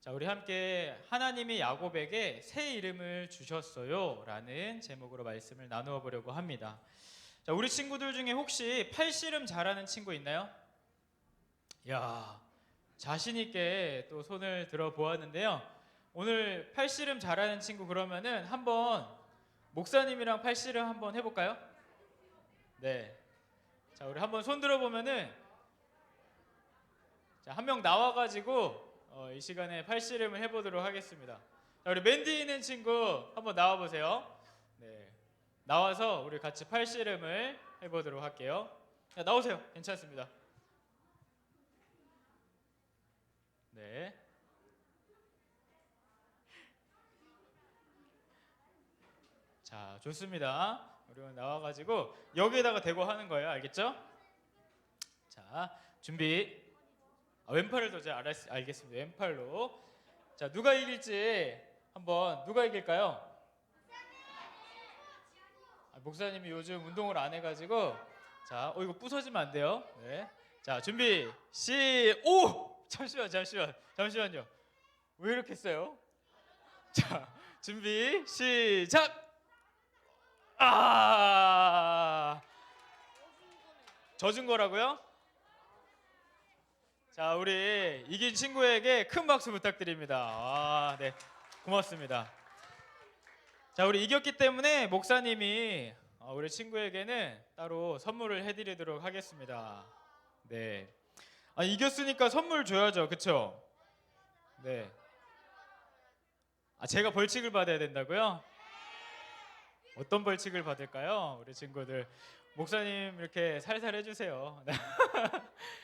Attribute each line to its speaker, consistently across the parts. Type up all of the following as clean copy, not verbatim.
Speaker 1: 자, 우리 함께 하나님이 야곱에게 새 이름을 주셨어요 라는 제목으로 말씀을 나누어 보려고 합니다. 자, 우리 친구들 중에 혹시 팔씨름 잘하는 친구 있나요? 야, 자신 있게 또 손을 들어 보았는데요. 오늘 팔씨름 잘하는 친구 그러면은 한번 목사님이랑 팔씨름 한번 해볼까요? 네. 자, 우리 한번 손 들어 보면은 자, 한 명 나와가지고 이 시간에 팔씨름을 해보도록 하겠습니다. 자, 우리 맨디 있는 친구 한번 나와보세요. 네, 나와서 우리 같이 팔씨름을 해보도록 할게요. 자, 나오세요. 괜찮습니다. 네. 자, 좋습니다. 우리 오늘 나와가지고 여기에다가 대고 하는 거예요. 알겠죠? 자, 준비. 왼팔을 더 잘 알겠습니다. 왼팔로. 자, 누가 이길지 한번 누가 이길까요? 목사님이 요즘 운동을 안 해가지고 자, 이거 부서지면 안 돼요. 네. 자, 준비 오! 잠시만요. 왜 이렇게 했어요? 자, 준비 시작. 져준 거라고요? 자, 우리 이긴 친구에게 큰 박수 부탁드립니다. 네, 고맙습니다. 자, 우리 이겼기 때문에 목사님이 우리 친구에게는 따로 선물을 해드리도록 하겠습니다. 네, 이겼으니까 선물 줘야죠, 그쵸? 네. 제가 벌칙을 받아야 된다고요? 어떤 벌칙을 받을까요? 우리 친구들 목사님 이렇게 살살 해주세요.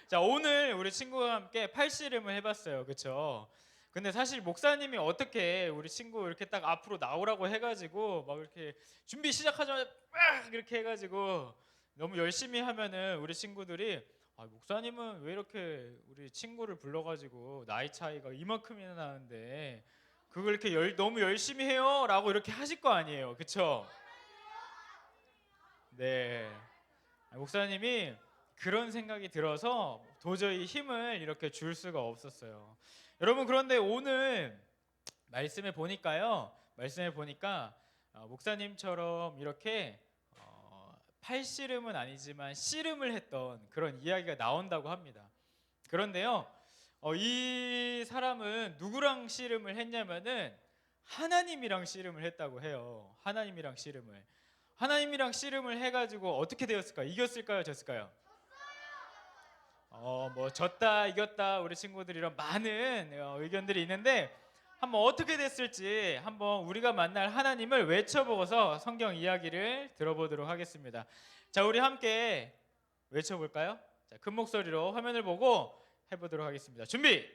Speaker 1: 자, 오늘 우리 친구와 함께 팔씨름을 해봤어요, 그렇죠? 근데 사실 목사님이 어떻게 우리 친구 이렇게 딱 앞으로 나오라고 해가지고 막 이렇게 준비 시작하자마자 막 이렇게 해가지고 너무 열심히 하면은 우리 친구들이 목사님은 왜 이렇게 우리 친구를 불러가지고 나이 차이가 이만큼이나 나는데 그걸 이렇게 너무 열심히 해요? 라고 이렇게 하실 거 아니에요, 그렇죠? 네, 목사님이 그런 생각이 들어서 도저히 힘을 이렇게 줄 수가 없었어요. 여러분, 그런데 오늘 말씀에 보니까 목사님처럼 이렇게 팔씨름은 아니지만 씨름을 했던 그런 이야기가 나온다고 합니다. 그런데요, 이 사람은 누구랑 씨름을 했냐면은 하나님이랑 씨름을 했다고 해요. 하나님이랑 씨름을 해가지고 어떻게 되었을까요? 이겼을까요? 졌을까요? 뭐 졌다 이겼다 우리 친구들 이런 많은 의견들이 있는데 한번 어떻게 됐을지 한번 우리가 만날 하나님을 외쳐보고서 성경 이야기를 들어보도록 하겠습니다. 자, 우리 함께 외쳐볼까요? 자, 큰 목소리로 화면을 보고 해보도록 하겠습니다. 준비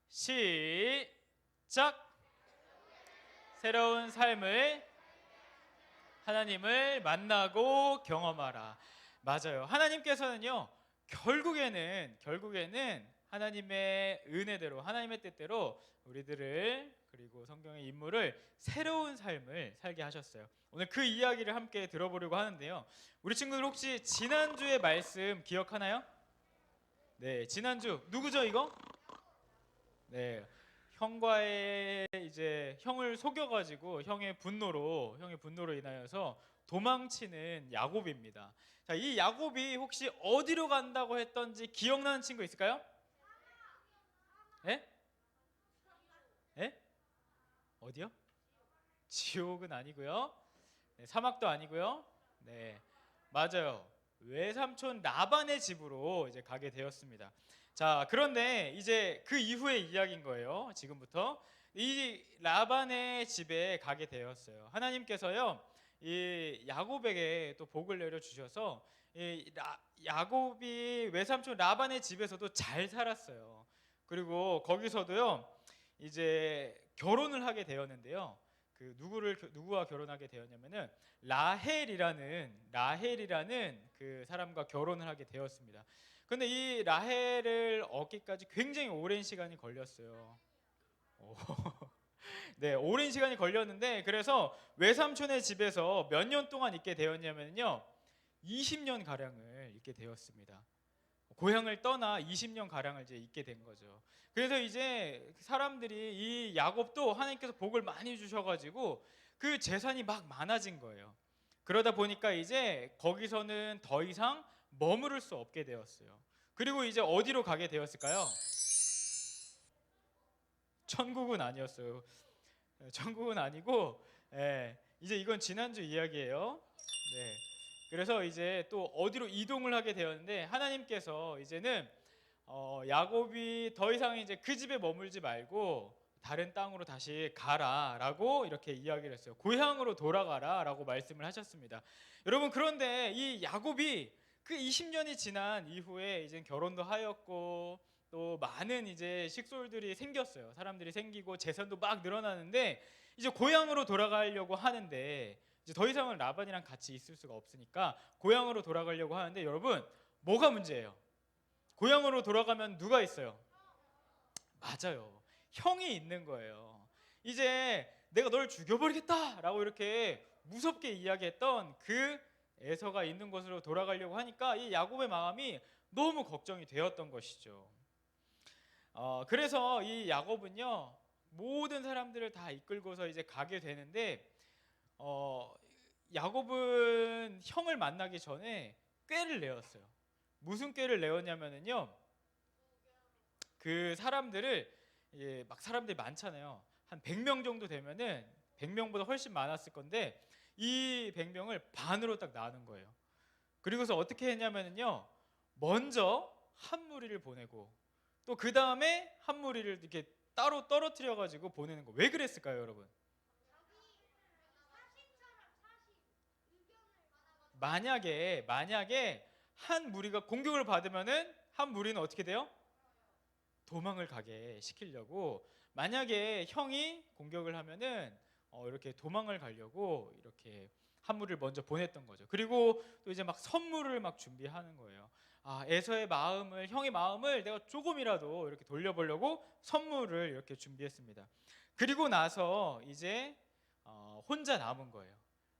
Speaker 1: 시작. 새로운 삶을 하나님을 만나고 경험하라. 맞아요. 하나님께서는요, 결국에는 하나님의 은혜대로, 하나님의 뜻대로 우리들을 그리고 성경의 인물을 새로운 삶을 살게 하셨어요. 오늘 그 이야기를 함께 들어보려고 하는데요. 우리 친구들 혹시 지난주의 말씀 기억하나요? 네, 지난주 누구죠 이거? 네, 형과의 이제 형을 속여가지고 형의 분노로 인하여서 도망치는 야곱입니다. 자, 이 야곱이 혹시 어디로 간다고 했던지 기억나는 친구 있을까요? 예? 예? 어디요? 지옥은 아니고요. 네, 사막도 아니고요. 네, 맞아요. 외삼촌 라반의 집으로 이제 가게 되었습니다. 자, 그런데 이제 그 이후의 이야기인 거예요. 지금부터 이 라반의 집에 가게 되었어요. 하나님께서요, 이 야곱에게 또 복을 내려 주셔서 이 야곱이 외삼촌 라반의 집에서도 잘 살았어요. 그리고 거기서도요, 이제 결혼을 하게 되었는데요. 그 누구와 결혼하게 되었냐면은 라헬이라는 그 사람과 결혼을 하게 되었습니다. 근데 이 라헬을 얻기까지 굉장히 오랜 시간이 걸렸어요. 네, 오랜 시간이 걸렸는데 그래서 외삼촌의 집에서 몇 년 동안 있게 되었냐면요, 20년 가량을 있게 되었습니다. 고향을 떠나 20년 가량을 이제 있게 된 거죠. 그래서 이제 사람들이 이 야곱도 하나님께서 복을 많이 주셔가지고 그 재산이 막 많아진 거예요. 그러다 보니까 이제 거기서는 더 이상 머무를 수 없게 되었어요. 그리고 이제 어디로 가게 되었을까요? 천국은 아니었어요. 천국은 아니고, 이제 이건 지난주 이야기예요. 네. 그래서 이제 또 어디로 이동을 하게 되었는데 하나님께서 이제는 야곱이 더 이상 이제 그 집에 머물지 말고 다른 땅으로 다시 가라라고 이렇게 이야기를 했어요. 고향으로 돌아가라라고 말씀을 하셨습니다. 여러분, 그런데 이 야곱이 그 20년이 지난 이후에 이제 결혼도 하였고 또 많은 이제 식솔들이 생겼어요. 사람들이 생기고 재산도 막 늘어나는데 이제 고향으로 돌아가려고 하는데 이제 더 이상은 라반이랑 같이 있을 수가 없으니까 고향으로 돌아가려고 하는데, 여러분, 뭐가 문제예요? 고향으로 돌아가면 누가 있어요? 맞아요. 형이 있는 거예요. 이제 내가 널 죽여버리겠다라고 이렇게 무섭게 이야기했던 그 에서가 있는 곳으로 돌아가려고 하니까 이 야곱의 마음이 너무 걱정이 되었던 것이죠. 그래서 이 야곱은요, 모든 사람들을 다 이끌고서 이제 가게 되는데, 야곱은 형을 만나기 전에 꾀를 내었어요. 무슨 꾀를 내었냐면요, 그 사람들을 막 사람들이 많잖아요. 한 100명 정도 되면은 100명보다 훨씬 많았을 건데 이 100명을 반으로 딱 나눈 거예요. 그리고서 어떻게 했냐면요, 먼저 한 무리를 보내고 또 그 다음에 한 무리를 이렇게 따로 떨어뜨려 가지고 보내는 거. 왜 그랬을까요, 여러분? 만약에 한 무리가 공격을 받으면은 한 무리는 어떻게 돼요? 도망을 가게 시키려고. 만약에 형이 공격을 하면은 이렇게 도망을 가려고 이렇게 한 무리를 먼저 보냈던 거죠. 그리고 또 이제 막 선물을 막 준비하는 거예요. 에서의 마음을, 형의 마음을 내가 조금이라도 이렇게 돌려보려고 선물을 이렇게 준비했습니다. 그리고 나서 이제 혼자 남은 거예요.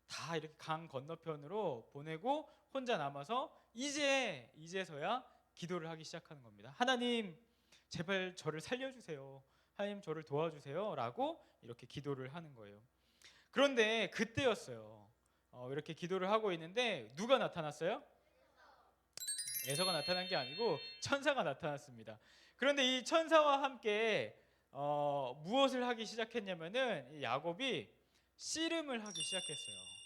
Speaker 1: 다 이렇게 강 건너편으로 보내고 혼자 남아서 이제서야 기도를 하기 시작하는 겁니다. 하나님, 제발 저를 살려주세요. 하나님, 저를 도와주세요. 라고 이렇게 기도를 하는 거예요. 그런데 그때였어요. 이렇게 기도를 하고 있는데 누가 나타났어요? 에서가 나타난 게 아니고 천사가 나타났습니다. 그런데 이 천사와 함께 무엇을 하기 시작했냐면은 이 야곱이 씨름을 하기 시작했어요.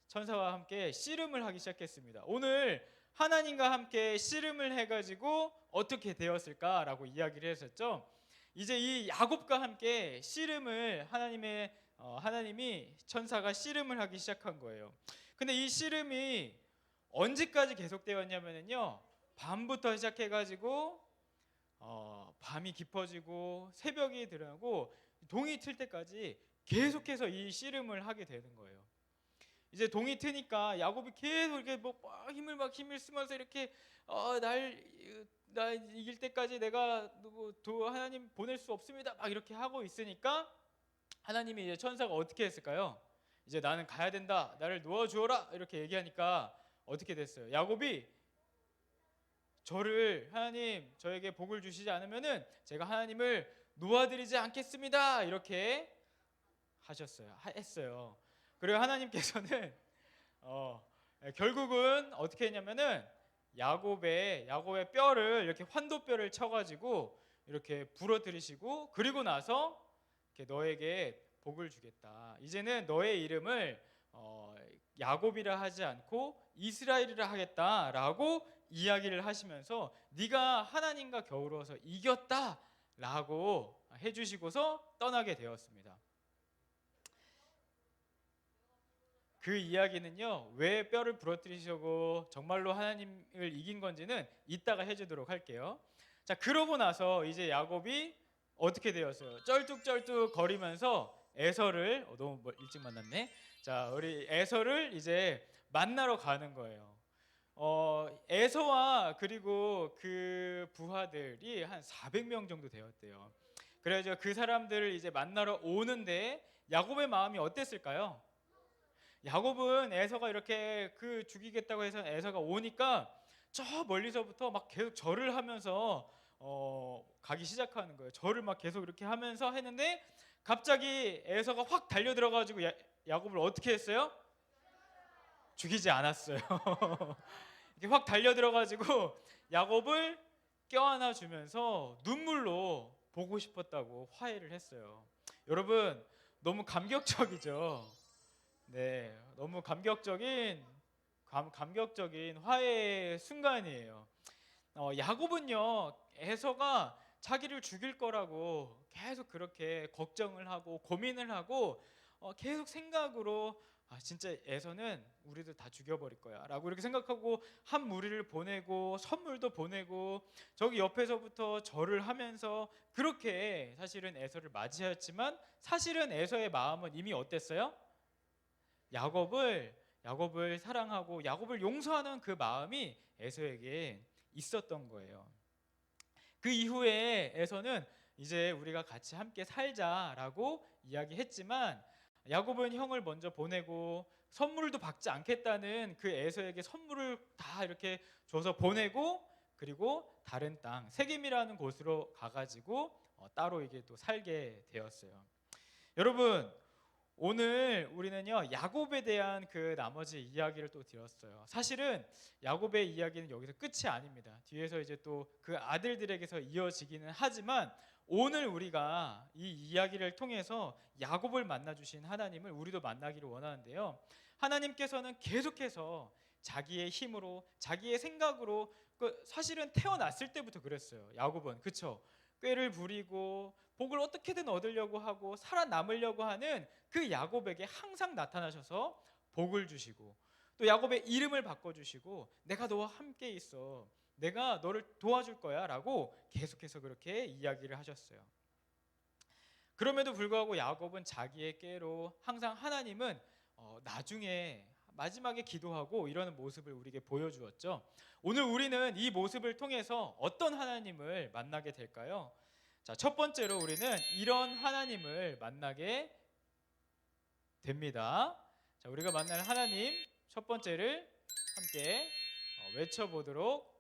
Speaker 1: 천사와 함께 씨름을 하기 시작했습니다. 오늘 하나님과 함께 씨름을 해가지고 어떻게 되었을까라고 이야기를 했었죠. 이제 이 야곱과 함께 씨름을 하나님이 천사가 씨름을 하기 시작한 거예요. 근데 이 씨름이 언제까지 계속되었냐면요, 밤부터 시작해가지고 밤이 깊어지고 새벽이 들어가고 동이 틀 때까지 계속해서 이 씨름을 하게 되는 거예요. 이제 동이 트니까 야곱이 계속 이렇게 힘을 쓰면서 이렇게 날 이길 때까지 내가 하나님 보낼 수 없습니다 막 이렇게 하고 있으니까 하나님이 이제 천사가 어떻게 했을까요? 이제 나는 가야 된다, 나를 놓아주어라 이렇게 얘기하니까 어떻게 됐어요? 야곱이 하나님 저에게 복을 주시지 않으면은 제가 하나님을 놓아드리지 않겠습니다 이렇게 했어요. 그리고 하나님께서는 결국은 어떻게 했냐면은 야곱의 뼈를 이렇게 환도뼈를 쳐가지고 이렇게 부러뜨리시고, 그리고 나서 이렇게 너에게 복을 주겠다. 이제는 너의 이름을 야곱이라 하지 않고 이스라엘이라 하겠다라고 이야기를 하시면서 네가 하나님과 겨루어서 이겼다라고 해주시고서 떠나게 되었습니다. 그 이야기는요, 왜 뼈를 부러뜨리시고 정말로 하나님을 이긴 건지는 이따가 해주도록 할게요. 자, 그러고 나서 이제 야곱이 어떻게 되었어요? 쩔뚝쩔뚝 거리면서 에서를 너무 일찍 만났네. 자, 우리 에서를 이제 만나러 가는 거예요. 에서와 그리고 그 부하들이 한 400명 정도 되었대요. 그래서 그 사람들을 이제 만나러 오는데 야곱의 마음이 어땠을까요? 야곱은 에서가 이렇게 죽이겠다고 해서 에서가 오니까 저 멀리서부터 막 계속 절을 하면서 가기 시작하는 거예요. 절을 막 계속 이렇게 하면서 했는데 갑자기 에서가 확 달려 들어가지고 야곱을 어떻게 했어요? 죽이지 않았어요. 이렇게 확 달려 들어가지고 야곱을 껴안아 주면서 눈물로 보고 싶었다고 화해를 했어요. 여러분 너무 감격적이죠. 네, 너무 감격적인 화해의 순간이에요. 야곱은요, 에서가 자기를 죽일 거라고 계속 그렇게 걱정을 하고 고민을 하고 계속 생각으로 진짜 에서는 우리도 다 죽여버릴 거야 라고 이렇게 생각하고 한 무리를 보내고 선물도 보내고 저기 옆에서부터 절을 하면서 그렇게 사실은 에서를 맞이하였지만 사실은 에서의 마음은 이미 어땠어요? 야곱을 사랑하고 야곱을 용서하는 그 마음이 에서에게 있었던 거예요. 그 이후에 에서는 이제 우리가 같이 함께 살자라고 이야기했지만 야곱은 형을 먼저 보내고 선물도 받지 않겠다는 그 에서에게 선물을 다 이렇게 줘서 보내고 그리고 다른 땅 세겜이라는 곳으로 가가지고 따로 이게 또 살게 되었어요. 여러분 오늘 우리는요 야곱에 대한 그 나머지 이야기를 또 들었어요. 사실은 야곱의 이야기는 여기서 끝이 아닙니다. 뒤에서 이제 또 그 아들들에게서 이어지기는 하지만 오늘 우리가 이 이야기를 통해서 야곱을 만나 주신 하나님을 우리도 만나기를 원하는데요. 하나님께서는 계속해서 자기의 힘으로 자기의 생각으로 사실은 태어났을 때부터 그랬어요. 야곱은 그렇죠. 꾀를 부리고 복을 어떻게든 얻으려고 하고 살아남으려고 하는 그 야곱에게 항상 나타나셔서 복을 주시고 또 야곱의 이름을 바꿔주시고 내가 너와 함께 있어 내가 너를 도와줄 거야 라고 계속해서 그렇게 이야기를 하셨어요. 그럼에도 불구하고 야곱은 자기의 꾀로 항상 하나님은 나중에 마지막에 기도하고 이러는 모습을 우리에게 보여주었죠. 오늘 우리는 이 모습을 통해서 어떤 하나님을 만나게 될까요? 자, 첫 번째로 우리는 이런 하나님을 만나게 됩니다. 자, 우리가 만날 하나님 첫 번째를 함께 외쳐보도록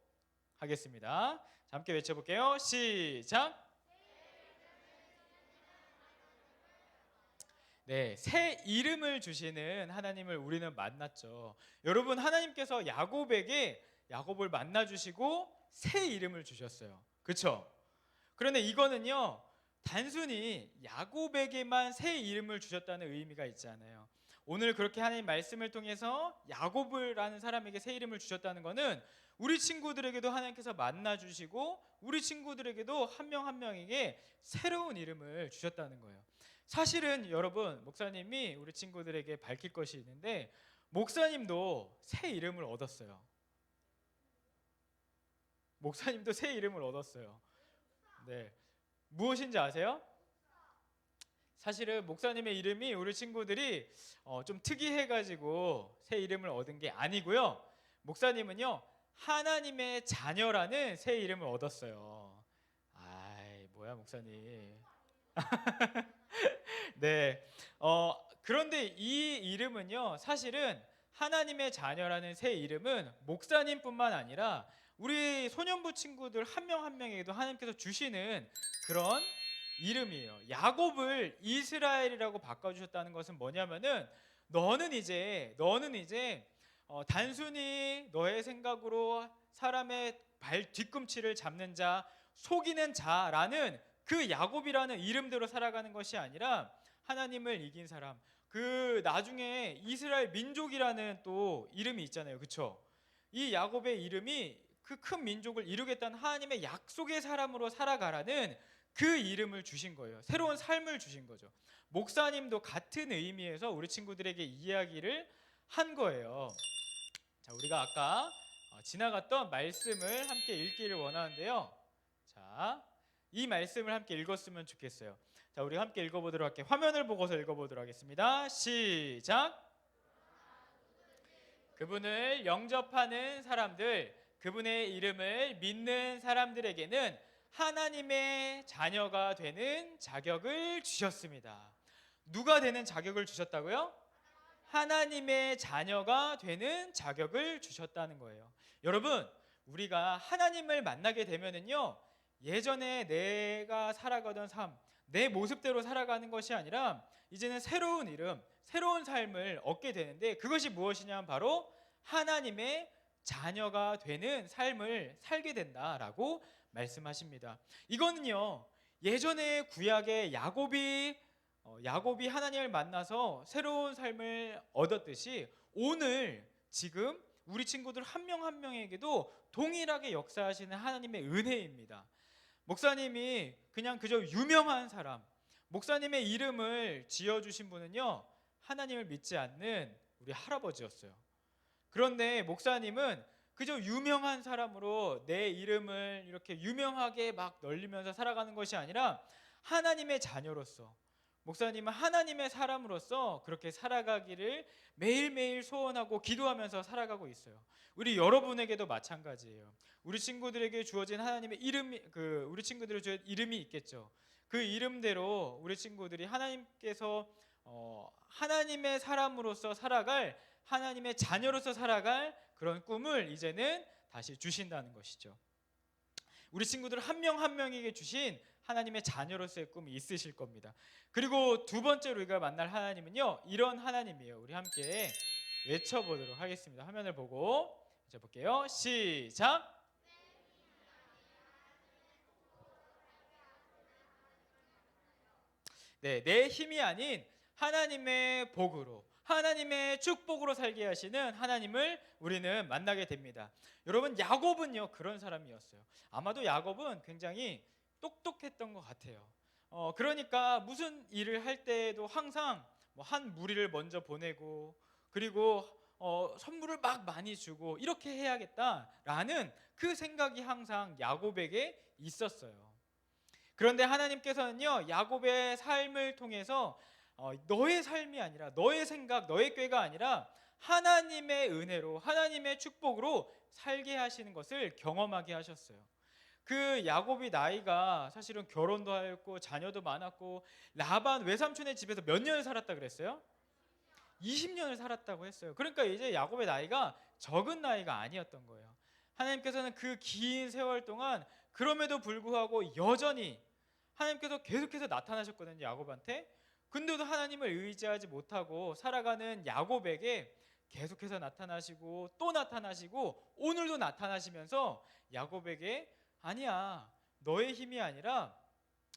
Speaker 1: 하겠습니다. 자, 함께 외쳐볼게요. 시작. 네, 새 이름을 주시는 하나님을 우리는 만났죠. 여러분 하나님께서 야곱을 만나 주시고 새 이름을 주셨어요. 그렇죠? 그런데 이거는요 단순히 야곱에게만 새 이름을 주셨다는 의미가 있지 않아요. 오늘 그렇게 하나님 말씀을 통해서 야곱이라는 사람에게 새 이름을 주셨다는 것은 우리 친구들에게도 하나님께서 만나 주시고 우리 친구들에게도 한 명 한 명에게 새로운 이름을 주셨다는 거예요. 사실은 여러분 목사님이 우리 친구들에게 밝힐 것이 있는데 목사님도 새 이름을 얻었어요. 목사님도 새 이름을 얻었어요. 네, 무엇인지 아세요? 사실은 목사님의 이름이 우리 친구들이 좀 특이해가지고 새 이름을 얻은 게 아니고요. 목사님은요 하나님의 자녀라는 새 이름을 얻었어요. 아이 뭐야 목사님. 네, 그런데 이 이름은요 사실은 하나님의 자녀라는 새 이름은 목사님뿐만 아니라 우리 소년부 친구들 한 명 한 명에게도 하나님께서 주시는 그런 이름이에요. 야곱을 이스라엘이라고 바꿔주셨다는 것은 뭐냐면은 너는 이제 단순히 너의 생각으로 사람의 발 뒤꿈치를 잡는 자, 속이는 자라는 그 야곱이라는 이름대로 살아가는 것이 아니라 하나님을 이긴 사람, 그 나중에 이스라엘 민족이라는 또 이름이 있잖아요. 그렇죠? 이 야곱의 이름이 그 큰 민족을 이루겠다는 하나님의 약속의 사람으로 살아가라는 그 이름을 주신 거예요. 새로운 삶을 주신 거죠. 목사님도 같은 의미에서 우리 친구들에게 이야기를 한 거예요. 자, 우리가 아까 지나갔던 말씀을 함께 읽기를 원하는데요. 자, 이 말씀을 함께 읽었으면 좋겠어요. 자, 우리 함께 읽어보도록 할게요. 화면을 보고서 읽어보도록 하겠습니다. 시작. 그분을 영접하는 사람들, 그분의 이름을 믿는 사람들에게는 하나님의 자녀가 되는 자격을 주셨습니다. 누가 되는 자격을 주셨다고요? 하나님의 자녀가 되는 자격을 주셨다는 거예요. 여러분, 우리가 하나님을 만나게 되면은요, 예전에 내가 살아가던 삶, 내 모습대로 살아가는 것이 아니라 이제는 새로운 이름, 새로운 삶을 얻게 되는데, 그것이 무엇이냐면 바로 하나님의 자녀가 되는 삶을 살게 된다라고 말씀하십니다. 이거는요, 예전에 구약의 야곱이 하나님을 만나서 새로운 삶을 얻었듯이 오늘 지금 우리 친구들 한 명 한 명에게도 동일하게 역사하시는 하나님의 은혜입니다. 목사님이 그냥 그저 유명한 사람, 목사님의 이름을 지어주신 분은요, 하나님을 믿지 않는 우리 할아버지였어요. 그런데 목사님은 그저 유명한 사람으로 내 이름을 이렇게 유명하게 막 널리면서 살아가는 것이 아니라 하나님의 자녀로서, 목사님은 하나님의 사람으로서 그렇게 살아가기를 매일매일 소원하고 기도하면서 살아가고 있어요. 우리 여러분에게도 마찬가지예요. 우리 친구들에게 주어진 하나님의 이름이, 우리 친구들의 주어진 이름이 있겠죠. 그 이름대로 우리 친구들이 하나님께서 하나님의 사람으로서 살아갈, 하나님의 자녀로서 살아갈 그런 꿈을 이제는 다시 주신다는 것이죠. 우리 친구들 한 명 한 명에게 주신 하나님의 자녀로서의 꿈이 있으실 겁니다. 그리고 두 번째로 우리가 만날 하나님은요, 이런 하나님이에요. 우리 함께 외쳐보도록 하겠습니다. 화면을 보고 볼게요. 시작. 네, 내 힘이 아닌 하나님의 복으로, 하나님의 축복으로 살게 하시는 하나님을 우리는 만나게 됩니다. 여러분, 야곱은요 그런 사람이었어요. 아마도 야곱은 굉장히 똑똑했던 것 같아요. 그러니까 무슨 일을 할 때에도 항상 한 무리를 먼저 보내고, 그리고 선물을 막 많이 주고 이렇게 해야겠다라는 그 생각이 항상 야곱에게 있었어요. 그런데 하나님께서는요, 야곱의 삶을 통해서 너의 삶이 아니라, 너의 생각, 너의 꾀가 아니라 하나님의 은혜로, 하나님의 축복으로 살게 하시는 것을 경험하게 하셨어요. 그 야곱이 나이가 사실은 결혼도 하였고 자녀도 많았고, 라반 외삼촌의 집에서 몇 년을 살았다 그랬어요? 20년을 살았다고 했어요. 그러니까 이제 야곱의 나이가 적은 나이가 아니었던 거예요. 하나님께서는 그 긴 세월 동안 그럼에도 불구하고 여전히 하나님께서 계속해서 나타나셨거든요, 야곱한테. 근데도 하나님을 의지하지 못하고 살아가는 야곱에게 계속해서 나타나시고 또 나타나시고 오늘도 나타나시면서 야곱에게 아니야, 너의 힘이 아니라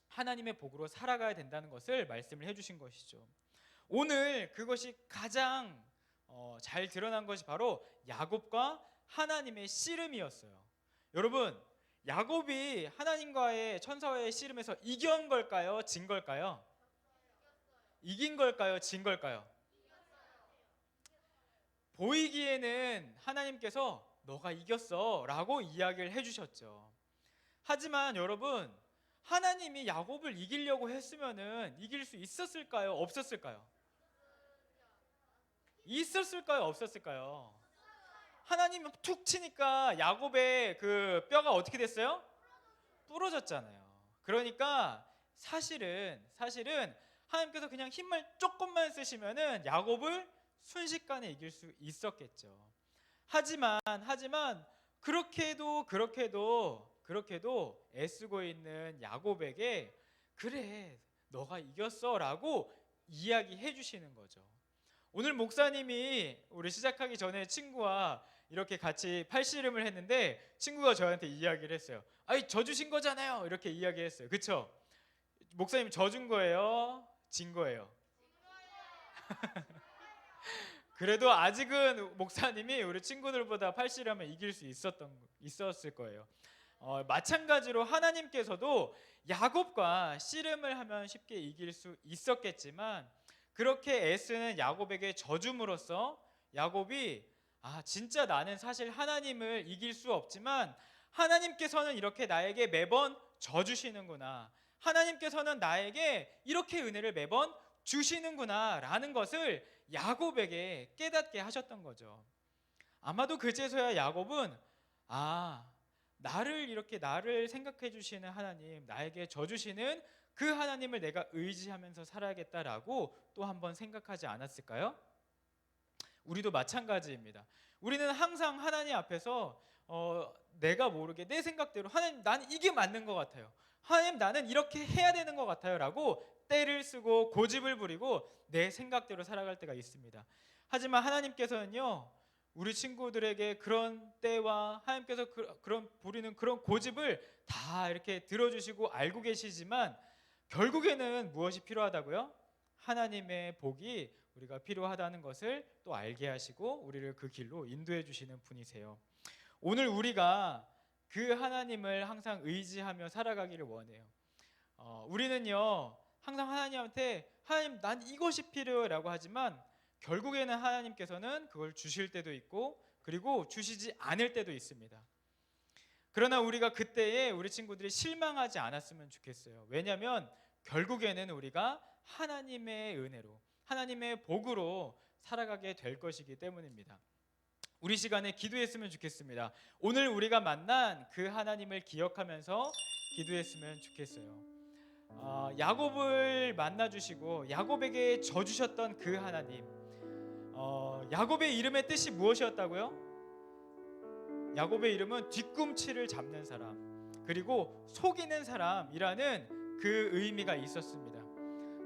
Speaker 1: 하나님의 복으로 살아가야 된다는 것을 말씀을 해주신 것이죠. 오늘 그것이 가장 잘 드러난 것이 바로 야곱과 하나님의 씨름이었어요. 여러분, 야곱이 하나님과의 천사와의 씨름에서 이긴 걸까요? 진 걸까요? 이긴 걸까요? 진 걸까요? 보이기에는 하나님께서 너가 이겼어 라고 이야기를 해주셨죠. 하지만 여러분, 하나님이 야곱을 이기려고 했으면은 이길 수 있었을까요? 없었을까요? 있었을까요? 없었을까요? 하나님이 툭 치니까 야곱의 그 뼈가 어떻게 됐어요? 부러졌잖아요. 그러니까 사실은 하나님께서 그냥 힘을 조금만 쓰시면은 야곱을 순식간에 이길 수 있었겠죠. 하지만 그렇게도 애쓰고 있는 야곱에게 그래, 너가 이겼어라고 이야기해 주시는 거죠. 오늘 목사님이 우리 시작하기 전에 친구와 이렇게 같이 팔씨름을 했는데 친구가 저한테 이야기를 했어요. 아이, 져주신 거잖아요. 이렇게 이야기했어요. 그쵸? 목사님 져준 거예요? 진 거예요? 그래도 아직은 목사님이 우리 친구들보다 팔씨름을 이길 수 있었을 거예요. 마찬가지로 하나님께서도 야곱과 씨름을 하면 쉽게 이길 수 있었겠지만, 그렇게 애쓰는 야곱에게 져줌으로써 야곱이 진짜 나는 사실 하나님을 이길 수 없지만 하나님께서는 이렇게 나에게 매번 져주시는구나, 하나님께서는 나에게 이렇게 은혜를 매번 주시는구나 라는 것을 야곱에게 깨닫게 하셨던 거죠. 아마도 그제서야 야곱은 나를 생각해 주시는 하나님, 나에게 져주시는 그 하나님을 내가 의지하면서 살아야겠다라고 또 한번 생각하지 않았을까요? 우리도 마찬가지입니다. 우리는 항상 하나님 앞에서 내가 모르게 내 생각대로 하나님 나는 이게 맞는 것 같아요. 하나님 나는 이렇게 해야 되는 것 같아요 라고 떼를 쓰고 고집을 부리고 내 생각대로 살아갈 때가 있습니다. 하지만 하나님께서는요, 우리 친구들에게 그런 때와 하나님께서 그런 부리는 그런 고집을 다 이렇게 들어주시고 알고 계시지만 결국에는 무엇이 필요하다고요? 하나님의 복이 우리가 필요하다는 것을 또 알게 하시고 우리를 그 길로 인도해 주시는 분이세요. 오늘 우리가 그 하나님을 항상 의지하며 살아가기를 원해요. 우리는요 항상 하나님한테 하나님 난 이것이 필요해라고 하지만 결국에는 하나님께서는 그걸 주실 때도 있고 그리고 주시지 않을 때도 있습니다. 그러나 우리가 그때에 우리 친구들이 실망하지 않았으면 좋겠어요. 왜냐하면 결국에는 우리가 하나님의 은혜로 하나님의 복으로 살아가게 될 것이기 때문입니다. 우리 시간에 기도했으면 좋겠습니다. 오늘 우리가 만난 그 하나님을 기억하면서 기도했으면 좋겠어요. 야곱을 만나주시고 야곱에게 져주셨던 그 하나님, 야곱의 이름의 뜻이 무엇이었다고요? 야곱의 이름은 뒤꿈치를 잡는 사람 그리고 속이는 사람이라는 그 의미가 있었습니다.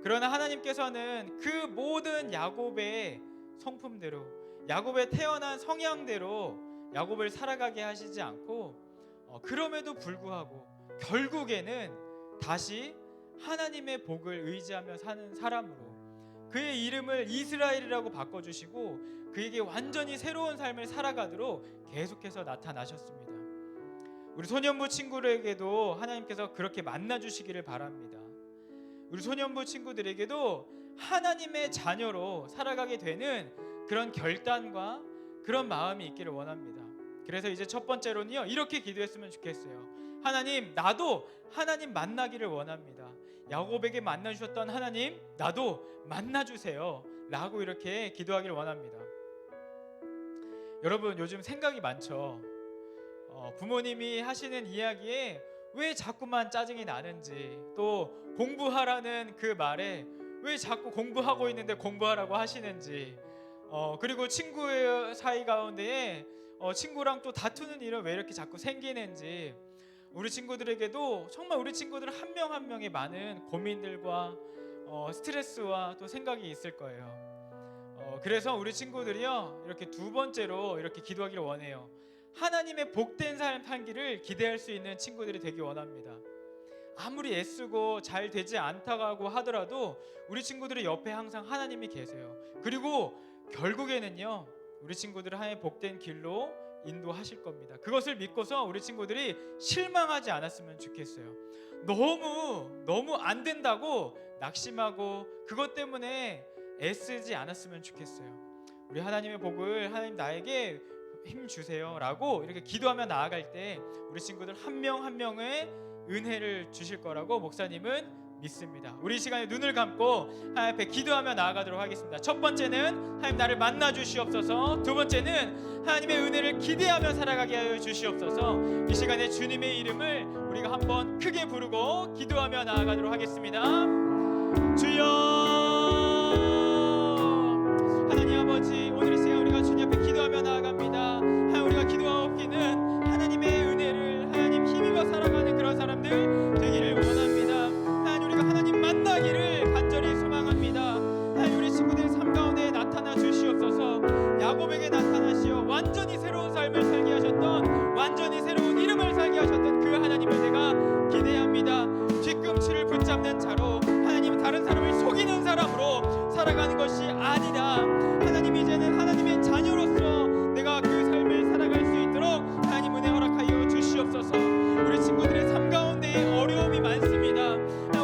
Speaker 1: 그러나 하나님께서는 그 모든 야곱의 성품대로 야곱의 태어난 성향대로 야곱을 살아가게 하시지 않고 그럼에도 불구하고 결국에는 다시 하나님의 복을 의지하며 사는 사람으로 그의 이름을 이스라엘이라고 바꿔주시고 그에게 완전히 새로운 삶을 살아가도록 계속해서 나타나셨습니다. 우리 소년부 친구들에게도 하나님께서 그렇게 만나주시기를 바랍니다. 우리 소년부 친구들에게도 하나님의 자녀로 살아가게 되는 그런 결단과 그런 마음이 있기를 원합니다. 그래서 이제 첫 번째로는요 이렇게 기도했으면 좋겠어요. 하나님 나도 하나님 만나기를 원합니다. 야곱에게 만나주셨던 하나님 나도 만나주세요 라고 이렇게 기도하기를 원합니다. 여러분 요즘 생각이 많죠. 부모님이 하시는 이야기에 왜 자꾸만 짜증이 나는지, 또 공부하라는 그 말에 왜 자꾸 공부하고 있는데 공부하라고 하시는지, 그리고 친구의 사이 가운데에 친구랑 또 다투는 일은 왜 이렇게 자꾸 생기는지, 우리 친구들에게도 정말 우리 친구들 한 명 한 명의 많은 고민들과 스트레스와 또 생각이 있을 거예요. 그래서 우리 친구들이요 이렇게 두 번째로 이렇게 기도하기를 원해요. 하나님의 복된 삶 살기를 기대할 수 있는 친구들이 되기 원합니다. 아무리 애쓰고 잘 되지 않다고 하더라도 우리 친구들의 옆에 항상 하나님이 계세요. 그리고 결국에는요 우리 친구들을 하나님의 복된 길로 인도하실 겁니다. 그것을 믿고서 우리 친구들이 실망하지 않았으면 좋겠어요. 너무 안 된다고 낙심하고 그것 때문에 애쓰지 않았으면 좋겠어요. 우리 하나님의 복을 하나님 나에게 힘 주세요 라고 이렇게 기도하며 나아갈 때 우리 친구들 한 명 한 명의 은혜를 주실 거라고 목사님은 믿습니다. 우리 이 시간에 눈을 감고 하나님 앞에 기도하며 나아가도록 하겠습니다. 첫 번째는 하나님 나를 만나 주시옵소서. 두 번째는 하나님의 은혜를 기대하며 살아가게 하여 주시옵소서. 이 시간에 주님의 이름을 우리가 한번 크게 부르고 기도하며 나아가도록 하겠습니다. 주여, 하나님 아버지, 오늘 이 시간 우리가 주님 앞에 기도하며 나아갑니다. 하나님 우리가 기도하옵기는 하나님의 은혜를 하나님 힘입어 살아가는 그런 사람들 되기를 원합니다. 하나님 만나기를 간절히 소망합니다. 하나님 우리 친구들의 삶 가운데 나타나 주시옵소서. 야곱에게 나타나시어 완전히 새로운 삶을 살게 하셨던, 완전히 새로운 이름을 살게 하셨던 그 하나님을 내가 기대합니다. 뒤꿈치를 붙잡는 자로, 하나님은 다른 사람을 속이는 사람으로 살아가는 것이 아니라 하나님 이제는 하나님의 자녀로서 내가 그 삶을 살아갈 수 있도록 하나님 은혜 허락하여 주시옵소서. 우리 친구들의 삶 가운데 어려움이 많습니다.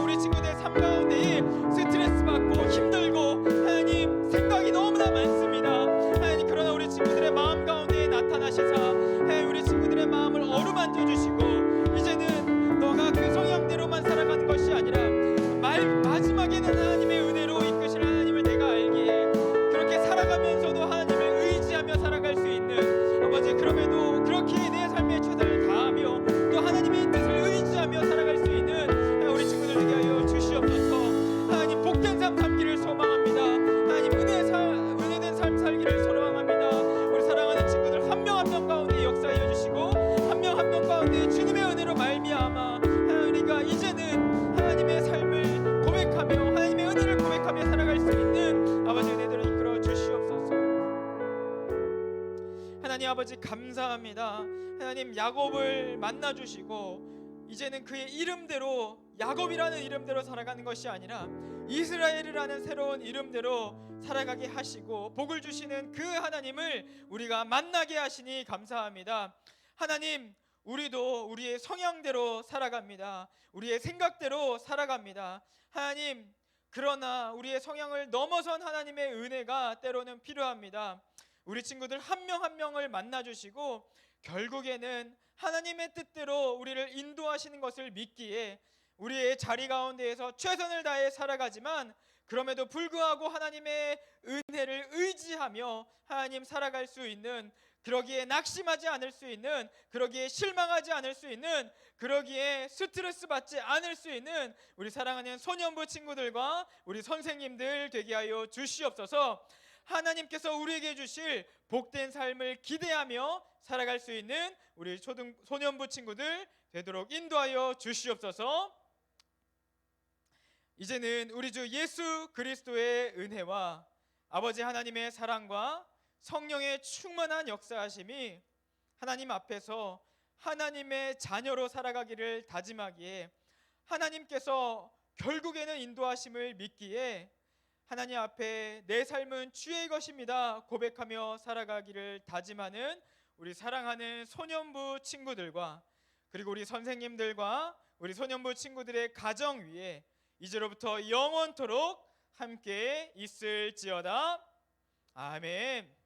Speaker 1: 우리 친구들의 삶 가운데 스트레스 받고 힘들고 하나님 생각이 너무나 많습니다. 하나님 그러나 우리 친구들의 마음 가운데 나타나시사 하나님 우리 친구들의 마음을 어루만져 주시고 이제는 너가 그 성향대로만 살아가는 것이 아니라 마지막에는 하나님의 은혜로 이끄실 하나님을 내가 알기에 그렇게 하나님의 삶을 고백하며 하나님의 은혜를 고백하며 살아갈 수 있는 아버지 은혜들을 이끌어 주시옵소서. 하나님 아버지 감사합니다. 하나님 야곱을 만나주시고 이제는 그의 이름대로, 야곱이라는 이름대로 살아가는 것이 아니라 이스라엘이라는 새로운 이름대로 살아가게 하시고 복을 주시는 그 하나님을 우리가 만나게 하시니 감사합니다. 하나님, 우리도 우리의 성향대로 살아갑니다. 우리의 생각대로 살아갑니다. 하나님, 그러나 우리의 성향을 넘어선 하나님의 은혜가 때로는 필요합니다. 우리 친구들 한 명 한 명을 만나주시고 결국에는 하나님의 뜻대로 우리를 인도하시는 것을 믿기에 우리의 자리 가운데에서 최선을 다해 살아가지만 그럼에도 불구하고 하나님의 은혜를 의지하며 하나님 살아갈 수 있는, 그러기에 낙심하지 않을 수 있는, 그러기에 실망하지 않을 수 있는, 그러기에 스트레스 받지 않을 수 있는 우리 사랑하는 소년부 친구들과 우리 선생님들 되게 하여 주시옵소서. 하나님께서 우리에게 주실 복된 삶을 기대하며 살아갈 수 있는 우리 소년부 친구들 되도록 인도하여 주시옵소서. 이제는 우리 주 예수 그리스도의 은혜와 아버지 하나님의 사랑과 성령의 충만한 역사하심이 하나님 앞에서 하나님의 자녀로 살아가기를 다짐하기에, 하나님께서 결국에는 인도하심을 믿기에 하나님 앞에 내 삶은 주의 것입니다 고백하며 살아가기를 다짐하는 우리 사랑하는 소년부 친구들과 그리고 우리 선생님들과 우리 소년부 친구들의 가정 위에 이제로부터 영원토록 함께 있을지어다. 아멘.